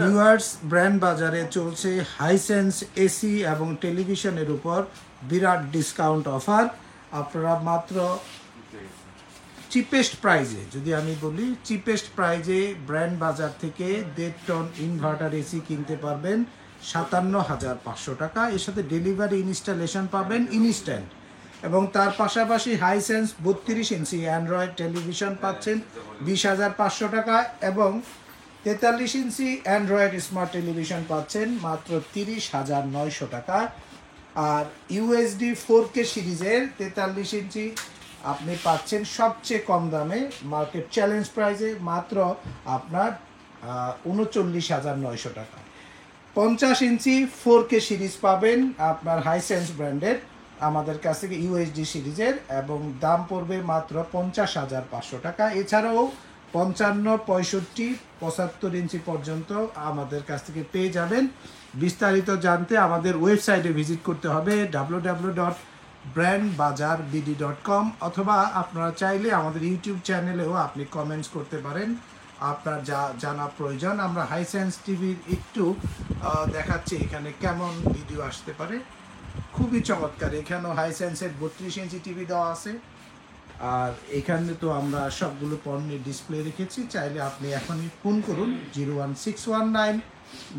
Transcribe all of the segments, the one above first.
Viewers, brand বাজারে চলছে Hisense AC এবং টেলিভিশনের উপর বিরাট ডিসকাউন্ট অফার। আপনারা মাত্র চিপেস্ট প্রাইজে, যদি আমি বলি চিপেস্ট প্রাইজে ব্র্যান্ড বাজার থেকে 1.5 টন ইনভার্টার এসি কিনতে পারবেন 57,500 টাকা। এর সাথে ডেলিভারি ইনস্টলেশন পাবেন ইনস্ট্যান্ট, এবং তার পাশাপাশি হাইসেন্স 32 ইঞ্চি অ্যান্ড্রয়েড টেলিভিশন পাচ্ছেন 20,500 টাকা, এবং 43 ইঞ্চি অ্যান্ড্রয়েড স্মার্ট টেলিভিশন পাচ্ছেন মাত্র 30,900 টাকা। আর ইউএসডি 4K সিরিজের 43 ইঞ্চি আপনি পাচ্ছেন সবচেয়ে কম দামে, মার্কেট চ্যালেঞ্জ প্রাইসে মাত্র আপনার 39,900 টাকা। 50 ইঞ্চি 4K সিরিজ পাবেন আপনার হাইসেন্স ব্র্যান্ডের আমাদের কাছ থেকে ইউএসডি সিরিজের, এবং দাম পড়বে মাত্র 50,500 টাকা। এছাড়াও 55, 65, 75 ইঞ্চি পর্যন্ত আমাদের কাছ থেকে পেয়ে যাবেন। বিস্তারিত জানতে আমাদের ওয়েবসাইটে ভিজিট করতে হবে www.brandbazarbd.com, অথবা আপনারা চাইলে আমাদের ইউটিউব চ্যানেলেও আপনি কমেন্টস করতে পারেন আপনার যা জানা প্রয়োজন। আমরা হাইসেন্স টিভির একটু দেখাচ্ছি এখানে কেমন ভিডিও আসতে পারে। খুবই চমৎকার, এখানেও হাইসেন্সের 32 ইঞ্চি টিভি দেওয়া আছে। আর এখানে তো আমরা সবগুলো পণ্যের ডিসপ্লে রেখেছি। চাইলে আপনি এখনই ফোন করুন 01619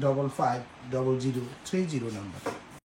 550030 নাম্বার।